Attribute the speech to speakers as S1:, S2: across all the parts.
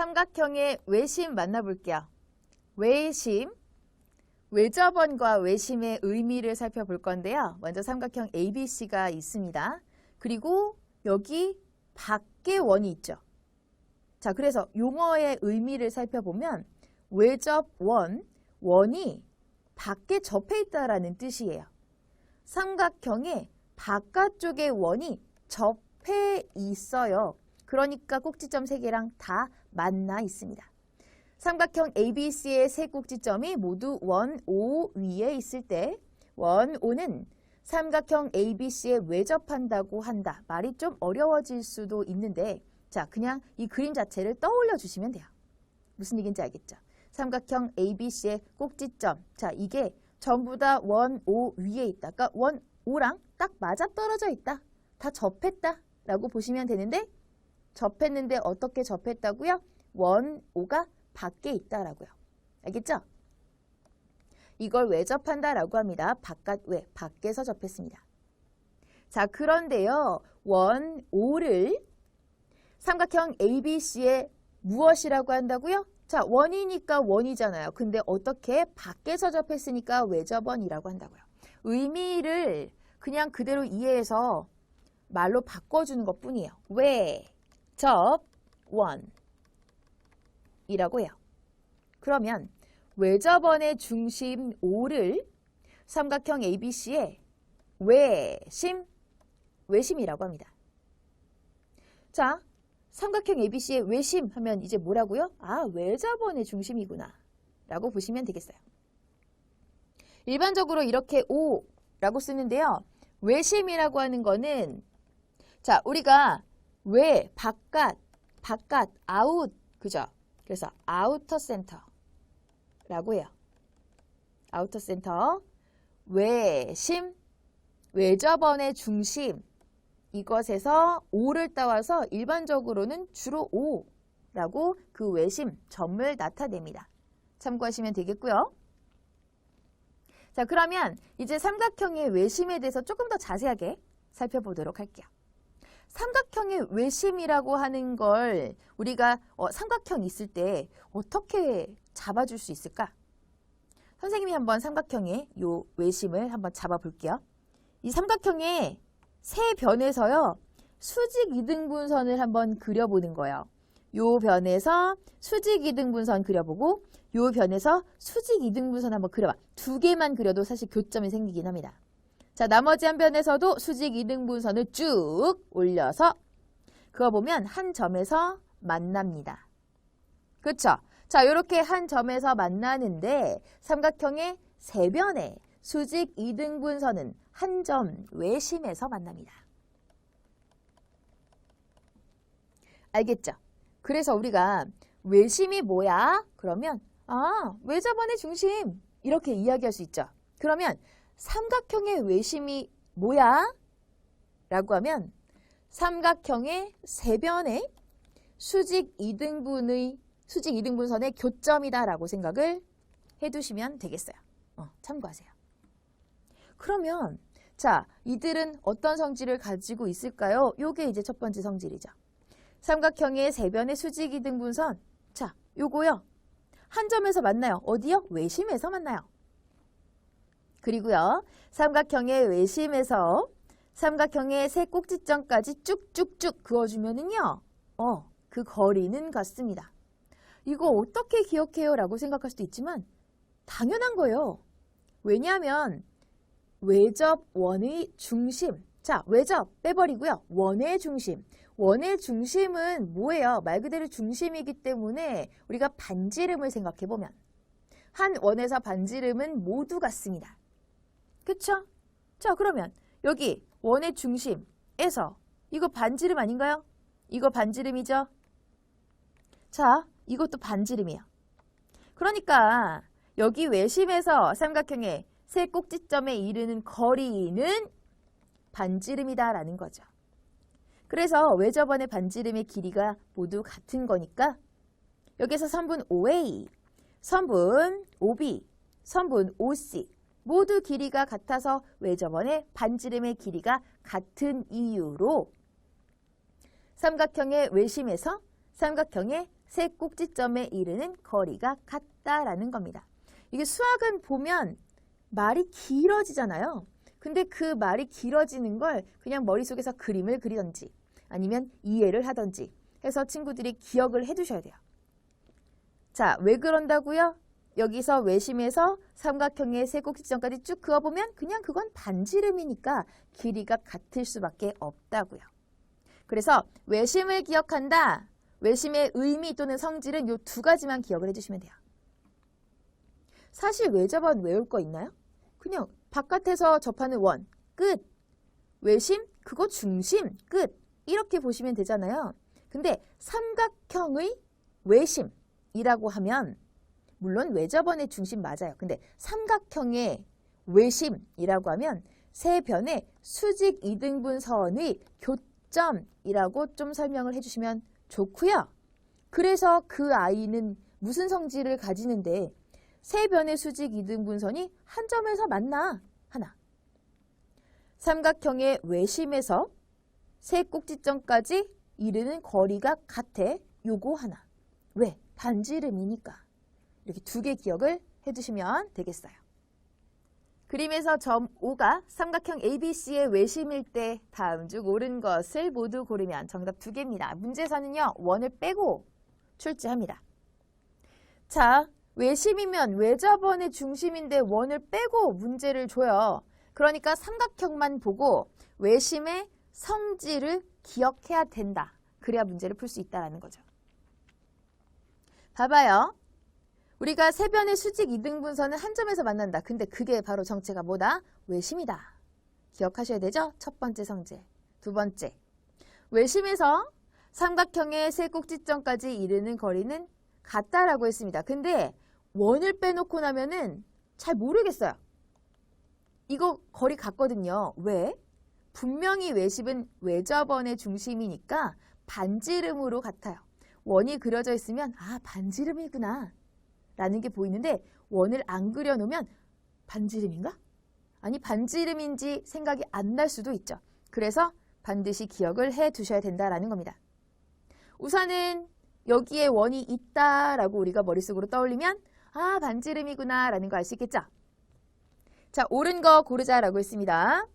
S1: 삼각형의 외심 만나볼게요. 외심, 외접원과 외심의 의미를 살펴볼 건데요. 먼저 삼각형 ABC가 있습니다. 그리고 여기 밖에 원이 있죠. 자, 그래서 용어의 의미를 살펴보면 외접원, 원이 밖에 접해 있다라는 뜻이에요. 삼각형의 바깥쪽에 원이 접해 있어요. 그러니까 꼭지점 3개랑 다 만나 있습니다. 삼각형 ABC의 세 꼭지점이 모두 원 O 위에 있을 때 원 O는 삼각형 ABC에 외접한다고 한다. 말이 좀 어려워질 수도 있는데 자, 그냥 이 그림 자체를 떠올려 주시면 돼요. 무슨 얘기인지 알겠죠? 삼각형 ABC의 꼭지점. 자, 이게 전부 다 원 O 위에 있다. 그러니까 원 O랑 딱 맞아떨어져 있다. 다 접했다 라고 보시면 되는데 접했는데 어떻게 접했다고요? 원 O가 밖에 있다라고요. 알겠죠? 이걸 외접한다라고 합니다. 바깥 외, 밖에서 접했습니다. 자, 그런데요. 원 O를 삼각형 ABC의 무엇이라고 한다고요? 자, 원이니까 원이잖아요. 근데 어떻게 밖에서 접했으니까 외접원이라고 한다고요. 의미를 그냥 그대로 이해해서 말로 바꿔주는 것뿐이에요. 외접원 이라고 해요. 그러면 외접원의 중심 O를 삼각형 ABC의 외심이라고 합니다. 자, 삼각형 ABC의 외심 하면 이제 뭐라고요? 아, 외접원의 중심이구나 라고 보시면 되겠어요. 일반적으로 이렇게 O라고 쓰는데요. 외심이라고 하는 거는 자, 우리가 외, 바깥, 아웃, 그죠? 그래서 아우터 센터라고 해요. 아우터 센터, 외심, 외접원의 중심, 이것에서 O를 따와서 일반적으로는 주로 O라고 그 외심, 점을 나타냅니다. 참고하시면 되겠고요. 자, 그러면 이제 삼각형의 외심에 대해서 조금 더 자세하게 살펴보도록 할게요. 삼각형의 외심이라고 하는 걸 우리가 삼각형 있을 때 어떻게 잡아줄 수 있을까? 선생님이 한번 삼각형의 요 외심을 한번 잡아볼게요. 이 삼각형의 세 변에서요. 수직 이등분선을 한번 그려보는 거예요. 요 변에서 수직 이등분선 그려보고 요 변에서 수직 이등분선 한번 그려봐. 2개만 그려도 사실 교점이 생기긴 합니다. 자, 나머지 한 변에서도 수직 이등분선을 쭉 올려서 그어보면 한 점에서 만납니다. 그렇죠? 자, 이렇게 한 점에서 만나는데 삼각형의 세 변의 수직 이등분선은 한 점 외심에서 만납니다. 알겠죠? 그래서 우리가 외심이 뭐야? 그러면 외접원의 중심 이렇게 이야기할 수 있죠. 그러면 삼각형의 외심이 뭐야? 라고 하면 삼각형의 세 변의 수직 이등분선의 교점이다 라고 생각을 해두시면 되겠어요. 참고하세요. 그러면 자, 이들은 어떤 성질을 가지고 있을까요? 요게 이제 첫 번째 성질이죠. 삼각형의 세 변의 수직 이등분선. 자, 요거요. 한 점에서 만나요. 어디요? 외심에서 만나요. 그리고요. 삼각형의 외심에서 삼각형의 세 꼭지점까지 쭉쭉쭉 그어주면은요. 그 거리는 같습니다. 이거 어떻게 기억해요? 라고 생각할 수도 있지만 당연한 거예요. 왜냐하면 외접원의 중심. 자, 외접 빼버리고요. 원의 중심. 원의 중심은 뭐예요? 말 그대로 중심이기 때문에 우리가 반지름을 생각해보면 한 원에서 반지름은 모두 같습니다. 그쵸? 자, 그러면 여기 원의 중심에서 이거 반지름 아닌가요? 이거 반지름이죠? 자, 이것도 반지름이에요. 그러니까 여기 외심에서 삼각형의 세 꼭지점에 이르는 거리는 반지름이다라는 거죠. 그래서 외접원의 반지름의 길이가 모두 같은 거니까 여기서 선분 OA, 선분 OB, 선분 OC 모두 길이가 같아서 외접원의 반지름의 길이가 같은 이유로 삼각형의 외심에서 삼각형의 세 꼭지점에 이르는 거리가 같다라는 겁니다. 이게 수학은 보면 말이 길어지잖아요. 근데 그 말이 길어지는 걸 그냥 머릿속에서 그림을 그리던지 아니면 이해를 하던지 해서 친구들이 기억을 해두셔야 돼요. 자, 왜 그런다고요? 여기서 외심에서 삼각형의 세 꼭지점까지 쭉 그어보면 그냥 그건 반지름이니까 길이가 같을 수밖에 없다고요. 그래서 외심을 기억한다. 외심의 의미 또는 성질은 이 두 가지만 기억을 해주시면 돼요. 사실 외접원 외울 거 있나요? 그냥 바깥에서 접하는 원, 끝. 외심, 그거 중심, 끝. 이렇게 보시면 되잖아요. 근데 삼각형의 외심이라고 하면 물론 외접원의 중심 맞아요. 근데 삼각형의 외심이라고 하면 세 변의 수직 이등분선의 교점이라고 좀 설명을 해주시면 좋고요. 그래서 그 아이는 무슨 성질을 가지는데 세 변의 수직 이등분선이 한 점에서 만나. 하나. 삼각형의 외심에서 세 꼭지점까지 이르는 거리가 같아. 요거 하나. 왜? 반지름이니까. 이렇게 두 개 기억을 해두시면 되겠어요. 그림에서 점 O가 삼각형 ABC의 외심일 때 다음 중 옳은 것을 모두 고르면 정답 두 개입니다. 문제에서는요. 원을 빼고 출제합니다. 자, 외심이면 외접원의 중심인데 원을 빼고 문제를 줘요. 그러니까 삼각형만 보고 외심의 성질을 기억해야 된다. 그래야 문제를 풀 수 있다는 거죠. 봐봐요. 우리가 세 변의 수직 이등분선은 한 점에서 만난다. 근데 그게 바로 정체가 뭐다? 외심이다. 기억하셔야 되죠? 첫 번째 성질. 두 번째. 외심에서 삼각형의 세 꼭지점까지 이르는 거리는 같다라고 했습니다. 근데 원을 빼놓고 나면은 잘 모르겠어요. 이거 거리 같거든요. 왜? 분명히 외심은 외접원의 중심이니까 반지름으로 같아요. 원이 그려져 있으면 아, 반지름이구나 라는 게 보이는데 원을 안 그려놓으면 반지름인가? 아니, 반지름인지 생각이 안 날 수도 있죠. 그래서 반드시 기억을 해 두셔야 된다라는 겁니다. 우선은 여기에 원이 있다라고 우리가 머릿속으로 떠올리면 아, 반지름이구나 라는 거 알 수 있겠죠? 자, 옳은 거 고르자라고 했습니다.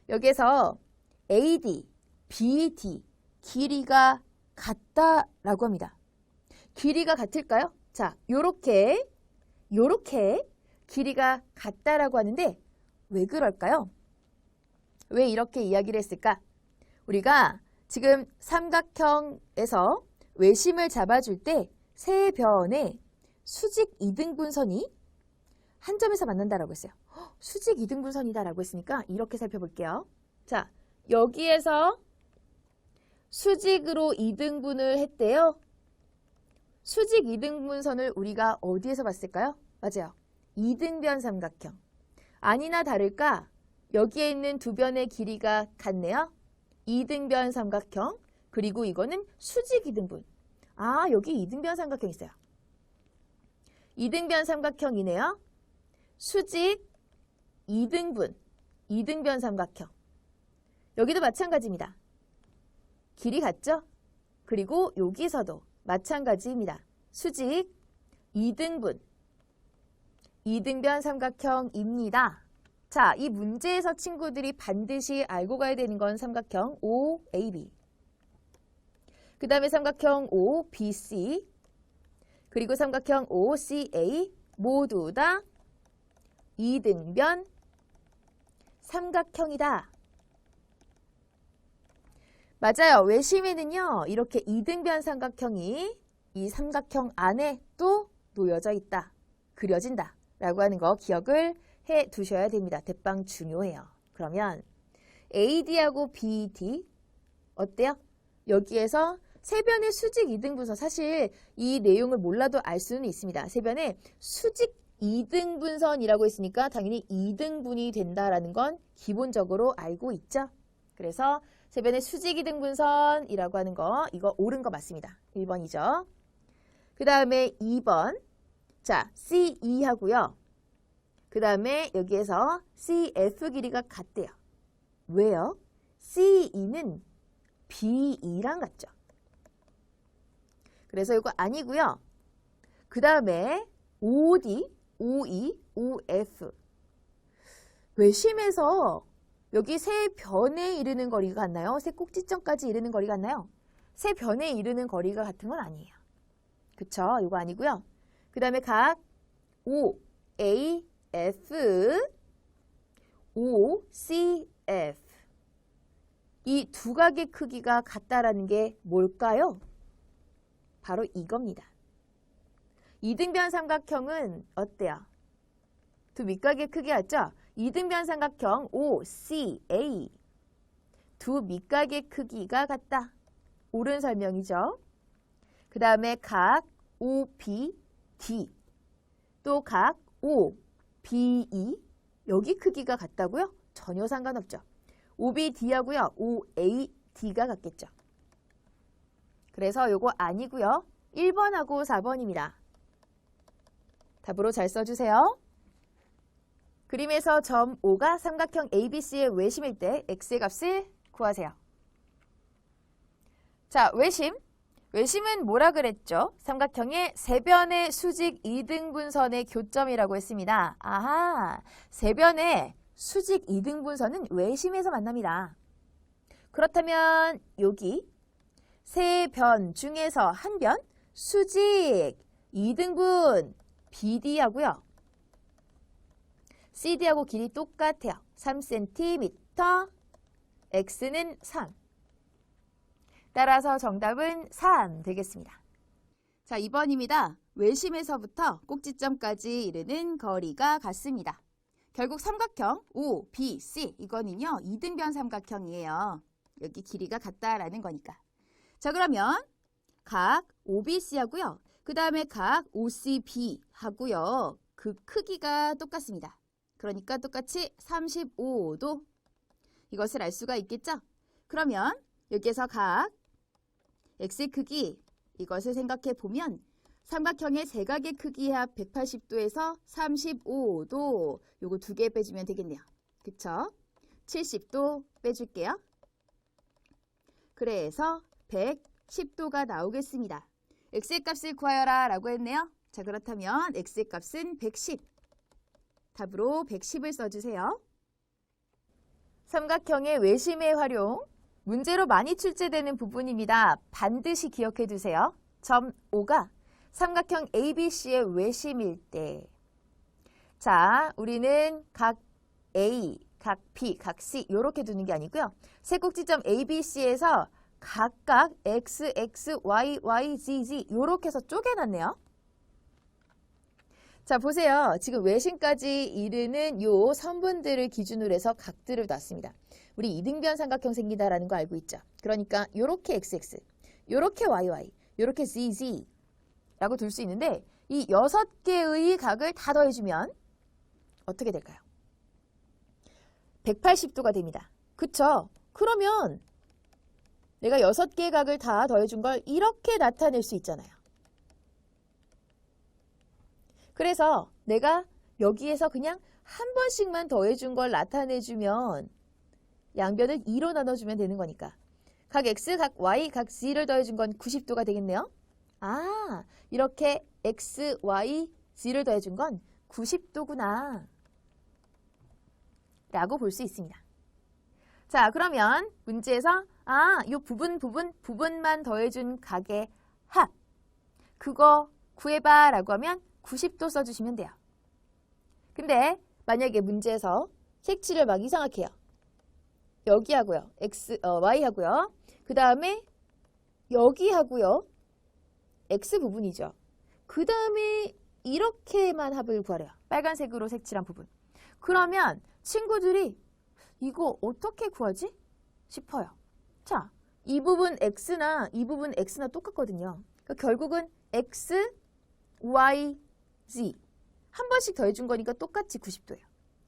S1: 여기에서 AD, BD 길이가 같다라고 합니다. 길이가 같을까요? 자, 요렇게 길이가 같다라고 하는데 왜 그럴까요? 왜 이렇게 이야기를 했을까? 우리가 지금 삼각형에서 외심을 잡아줄 때 세 변의 수직 이등분선이 한 점에서 만난다라고 했어요. 수직 이등분선이다라고 했으니까 이렇게 살펴볼게요. 자, 여기에서 수직으로 이등분을 했대요. 수직 이등분선을 우리가 어디에서 봤을까요? 맞아요. 이등변 삼각형. 아니나 다를까 여기에 있는 두 변의 길이가 같네요. 이등변 삼각형. 그리고 이거는 수직 이등분. 아, 여기 이등변 삼각형 있어요. 이등변 삼각형이네요. 수직 이등분. 이등변 삼각형. 여기도 마찬가지입니다. 길이 같죠? 그리고 여기서도 마찬가지입니다. 수직 이등분. 이등변 삼각형입니다. 자, 이 문제에서 친구들이 반드시 알고 가야 되는 건 삼각형 OAB. 그 다음에 삼각형 OBC. 그리고 삼각형 OCA. 모두 다 이등변 삼각형이다. 맞아요. 외심에는요. 이렇게 이등변 삼각형이 이 삼각형 안에 또 놓여져 있다. 그려진다. 라고 하는 거 기억을 해 두셔야 됩니다. 대빵 중요해요. 그러면 AD하고 BD 어때요? 여기에서 세 변의 수직 이등분선. 사실 이 내용을 몰라도 알 수는 있습니다. 세 변의 수직 이등분선이라고 했으니까 당연히 이등분이 된다라는 건 기본적으로 알고 있죠. 그래서 세 변의 수직 이등분선이라고 하는 거 이거 옳은 거 맞습니다. 1번이죠. 그 다음에 2번. 자, CE 하고요. 그 다음에 여기에서 CF 길이가 같대요. 왜요? CE는 BE랑 같죠. 그래서 이거 아니고요. 그 다음에 OD, OE, OF. 외심에서 여기 세 변에 이르는 거리가 같나요? 세 꼭지점까지 이르는 거리가 같나요? 세 변에 이르는 거리가 같은 건 아니에요. 그쵸? 이거 아니고요. 그 다음에 각 O, A, F, O, C, F. 이 두 각의 크기가 같다라는 게 뭘까요? 바로 이겁니다. 이등변 삼각형은 어때요? 두 밑각의 크기 같죠? 이등변 삼각형 OCA. 두 밑각의 크기가 같다. 옳은 설명이죠. 그 다음에 각 OBD. 또 각 OBE. 여기 크기가 같다고요? 전혀 상관없죠. OBD하고요. OAD가 같겠죠. 그래서 요거 아니고요. 1번하고 4번입니다. 답으로 잘 써주세요. 그림에서 점 O가 삼각형 ABC의 외심일 때 X의 값을 구하세요. 자, 외심. 외심은 뭐라 그랬죠? 삼각형의 세변의 수직 이등분선의 교점이라고 했습니다. 아하, 세변의 수직 이등분선은 외심에서 만납니다. 그렇다면 여기 세 변 중에서 한 변 수직 이등분 BD하고요. CD하고 길이 똑같아요. 3cm, X는 3. 따라서 정답은 3 되겠습니다. 자, 2번입니다. 외심에서부터 꼭지점까지 이르는 거리가 같습니다. 결국 삼각형 OBC 이거는요. 이등변 삼각형이에요. 여기 길이가 같다라는 거니까. 자, 그러면 각 OBC하고요. 그 다음에 각 OCB하고요. 그 크기가 똑같습니다. 그러니까 똑같이 35도. 이것을 알 수가 있겠죠? 그러면 여기에서 각 X의 크기 이것을 생각해 보면 삼각형의 세각의 크기의 합 180도에서 35도 요거 두 개 빼주면 되겠네요. 그쵸? 70도 빼줄게요. 그래서 110도가 나오겠습니다. X의 값을 구하여라 라고 했네요. 자, 그렇다면 X의 값은 110. 답으로 110을 써주세요. 삼각형의 외심의 활용. 문제로 많이 출제되는 부분입니다. 반드시 기억해 두세요. 점 O가 삼각형 ABC의 외심일 때. 자, 우리는 각 A, 각 B, 각 C 이렇게 두는 게 아니고요. 세 꼭지점 ABC에서 각각 X, X, Y, Y, Z, Z 이렇게 해서 쪼개놨네요. 자, 보세요. 지금 외심까지 이르는 요 선분들을 기준으로 해서 각들을 놨습니다. 우리 이등변 삼각형 생긴다라는 거 알고 있죠? 그러니까 요렇게 XX, 요렇게 YY, 요렇게 ZZ 라고 둘 수 있는데 이 6개의 각을 다 더해주면 어떻게 될까요? 180도가 됩니다. 그쵸? 그러면 내가 6개의 각을 다 더해준 걸 이렇게 나타낼 수 있잖아요. 그래서 내가 여기에서 그냥 한 번씩만 더해준 걸 나타내주면 양변을 2로 나눠주면 되는 거니까 각 X, 각 Y, 각 Z를 더해준 건 90도가 되겠네요. 아, 이렇게 X, Y, Z를 더해준 건 90도구나 라고 볼 수 있습니다. 자, 그러면 문제에서 이 부분만 더해준 각의 합 그거 구해봐 라고 하면 90도 써주시면 돼요. 근데 만약에 문제에서 색칠을 막 이상하게 해요. 여기하고요. Y하고요. 그 다음에 여기하고요. X 부분이죠. 그 다음에 이렇게만 합을 구하래요. 빨간색으로 색칠한 부분. 그러면 친구들이 이거 어떻게 구하지? 싶어요. 자, 이 부분 X나 이 부분 X나 똑같거든요. 그러니까 결국은 X, Y, Z 한 번씩 더해준 거니까 똑같이 90도예요.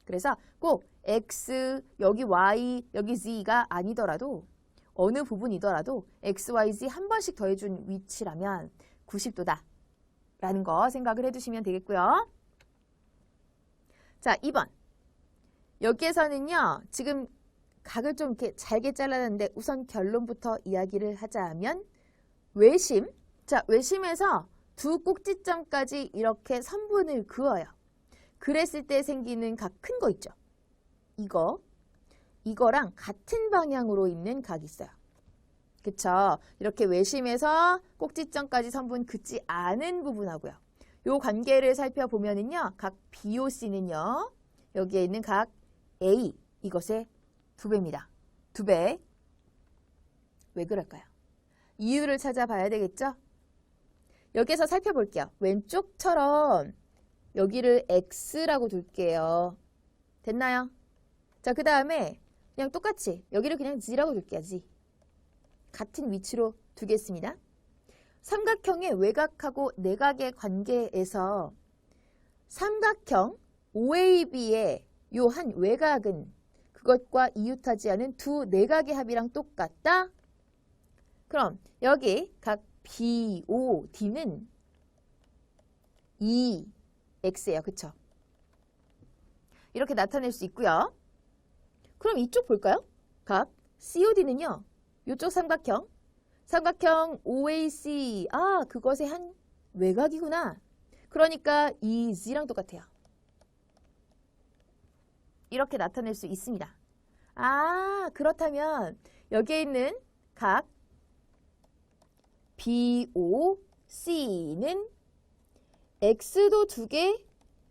S1: 그래서 꼭 X, 여기 Y, 여기 Z가 아니더라도 어느 부분이더라도 X, Y, Z 한 번씩 더해준 위치라면 90도다 라는 거 생각을 해두시면 되겠고요. 자, 2번. 여기에서는요. 지금 각을 좀 이렇게 잘게 잘라놨는데 우선 결론부터 이야기를 하자면 외심, 자, 외심에서 두 꼭지점까지 이렇게 선분을 그어요. 그랬을 때 생기는 각 큰 거 있죠. 이거랑 같은 방향으로 있는 각이 있어요. 그쵸? 이렇게 외심에서 꼭지점까지 선분 긋지 않은 부분하고요. 요 관계를 살펴보면은요, 각 BOC는요, 여기에 있는 각 A, 이것의 2배입니다. 2배. 왜 그럴까요? 이유를 찾아봐야 되겠죠? 여기서 살펴볼게요. 왼쪽처럼 여기를 X라고 둘게요. 됐나요? 자, 그 다음에 그냥 똑같이 여기를 그냥 G라고 둘게요. G. 같은 위치로 두겠습니다. 삼각형의 외곽하고 내각의 관계에서 삼각형 OAB의 요 한 외곽은 그것과 이웃하지 않은 두 내각의 합이랑 똑같다? 그럼 여기 각 BOD는 2X예요. 그쵸? 이렇게 나타낼 수 있고요. 그럼 이쪽 볼까요? 각 COD는요. 이쪽 삼각형 OAC, 그것의 한 외곽이구나. 그러니까 이 G랑 똑같아요. 이렇게 나타낼 수 있습니다. 그렇다면 여기에 있는 각 BOC는 X도 2개,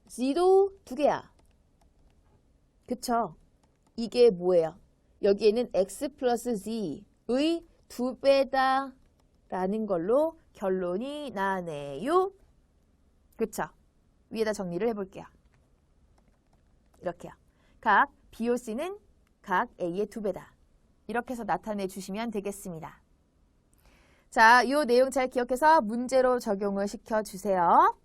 S1: G도 2개야. 그쵸? 이게 뭐예요? 여기에는 X 플러스 G의 2배다 라는 걸로 결론이 나네요. 그쵸? 위에다 정리를 해볼게요. 이렇게요. 각 BOC는 각 A의 2배다. 이렇게 해서 나타내 주시면 되겠습니다. 자, 이 내용 잘 기억해서 문제로 적용을 시켜주세요.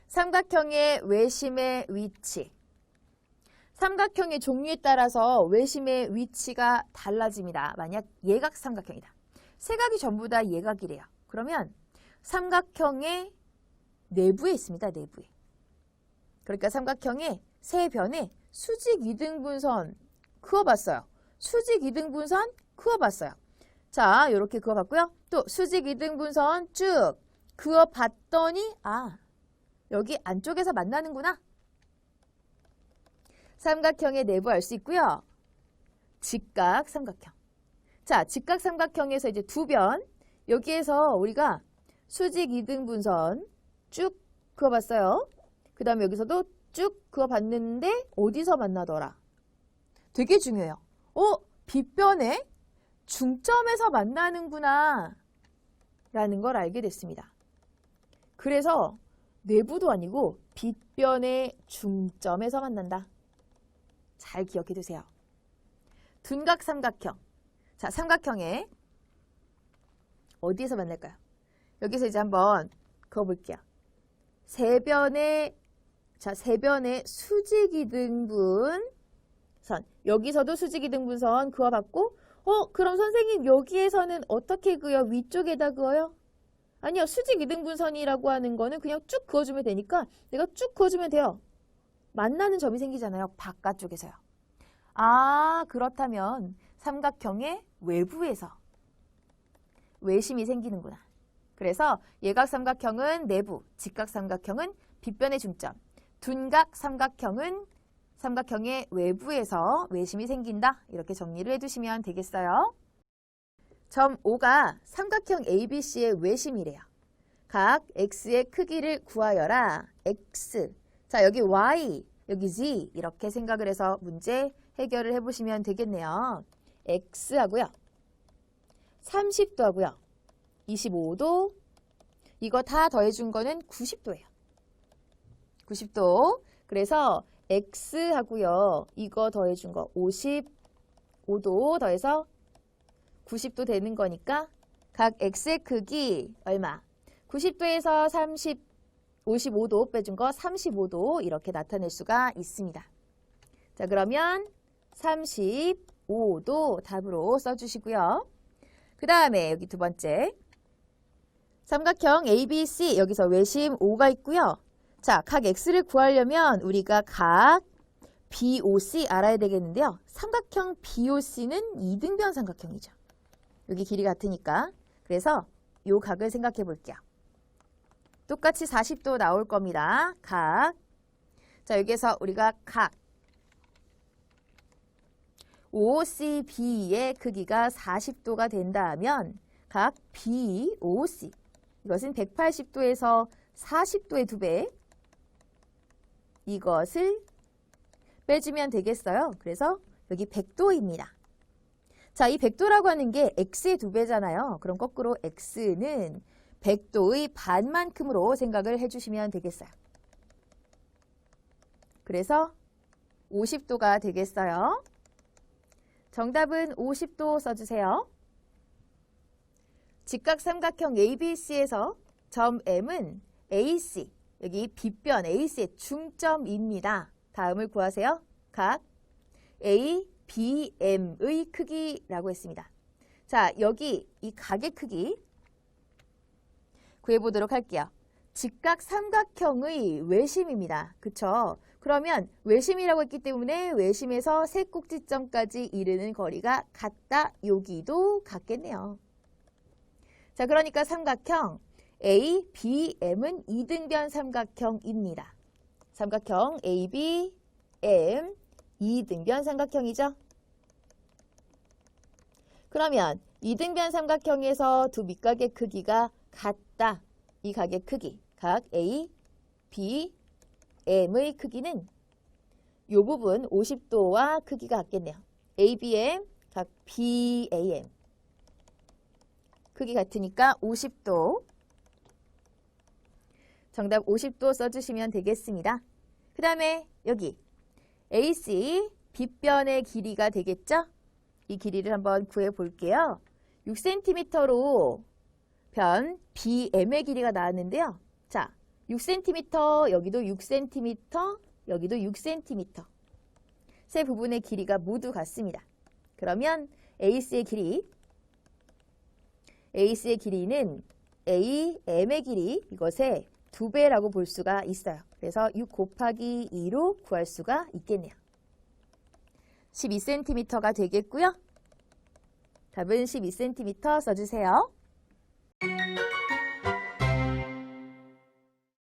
S1: 삼각형의 외심의 위치. 삼각형의 종류에 따라서 외심의 위치가 달라집니다. 만약 예각 삼각형이다. 세 각이 전부 다 예각이래요. 그러면 삼각형의 내부에 있습니다. 내부에. 그러니까 삼각형의 세 변에 수직 이등분선 그어봤어요. 수직 이등분선 그어봤어요. 자, 이렇게 그어봤고요. 또 수직 이등분선 쭉 그어봤더니 여기 안쪽에서 만나는구나. 삼각형의 내부 알 수 있고요. 직각 삼각형. 자, 직각 삼각형에서 이제 두 변. 여기에서 우리가 수직 이등분선 쭉 그어봤어요. 그 다음에 여기서도 쭉 그어봤는데 어디서 만나더라? 되게 중요해요. 빗변에 중점에서 만나는구나 라는 걸 알게 됐습니다. 그래서 내부도 아니고 빗변의 중점에서 만난다. 잘 기억해 두세요. 둔각 삼각형. 자, 삼각형에 어디에서 만날까요? 여기서 이제 한번 그어볼게요. 세 변의 수직이등분선. 여기서도 수직이등분선 그어봤고, 그럼 선생님 여기에서는 어떻게 그어요? 위쪽에다 그어요? 아니요. 수직이등분선이라고 하는 거는 그냥 쭉 그어주면 되니까 내가 쭉 그어주면 돼요. 만나는 점이 생기잖아요. 바깥쪽에서요. 그렇다면 삼각형의 외부에서 외심이 생기는구나. 그래서 예각 삼각형은 내부, 직각 삼각형은 빗변의 중점, 둔각 삼각형은 삼각형의 외부에서 외심이 생긴다. 이렇게 정리를 해두시면 되겠어요. 점 5가 삼각형 ABC의 외심이래요. 각 X의 크기를 구하여라. X. 자, 여기 Y, 여기 Z 이렇게 생각을 해서 문제 해결을 해보시면 되겠네요. X 하고요. 30도 하고요. 25도. 이거 다 더해준 거는 90도예요. 90도. 그래서 X 하고요. 이거 더해준 거 55도 더해서 90도 되는 거니까 각 X의 크기 얼마? 90도에서 55도 빼준 거 35도 이렇게 나타낼 수가 있습니다. 자, 그러면 35도 답으로 써주시고요. 그 다음에 여기 두 번째 삼각형 ABC 여기서 외심 5가 있고요. 자, 각 X를 구하려면 우리가 각 BOC 알아야 되겠는데요. 삼각형 BOC는 이등변 삼각형이죠. 여기 길이 같으니까. 그래서 요 각을 생각해 볼게요. 똑같이 40도 나올 겁니다. 각. 자, 여기에서 우리가 각 OCB의 크기가 40도가 된다 하면 각 BOC 이것은 180도에서 40도의 2배 이것을 빼주면 되겠어요. 그래서 여기 100도입니다. 자, 이 100도라고 하는 게 x의 2배잖아요. 그럼 거꾸로 x는 100도의 반만큼으로 생각을 해주시면 되겠어요. 그래서 50도가 되겠어요. 정답은 50도 써주세요. 직각삼각형 ABC에서 점 M은 AC, 여기 빗변 AC의 중점입니다. 다음을 구하세요. 각 A, BM의 크기라고 했습니다. 자, 여기 이 각의 크기 구해보도록 할게요. 직각삼각형의 외심입니다. 그쵸? 그러면 외심이라고 했기 때문에 외심에서 세 꼭지점까지 이르는 거리가 같다. 여기도 같겠네요. 자, 그러니까 삼각형 A, B, M은 이등변 삼각형입니다. 삼각형 A, B, M 이등변 삼각형이죠. 그러면 이등변 삼각형에서 두 밑각의 크기가 같다. 이 각의 크기, 각 A, B, M의 크기는 이 부분 50도와 크기가 같겠네요. ABM, 각 BAM 크기 같으니까 50도. 정답 50도 써주시면 되겠습니다. 그 다음에 여기 AC, 빗변의 길이가 되겠죠? 이 길이를 한번 구해 볼게요. 6cm로 변 BM의 길이가 나왔는데요. 자, 6cm, 여기도 6cm, 여기도 6cm. 세 부분의 길이가 모두 같습니다. 그러면 AC의 길이는 AM의 길이 이것의 2배라고 볼 수가 있어요. 그래서 6 곱하기 2로 구할 수가 있겠네요. 12cm가 되겠고요. 답은 12cm 써주세요.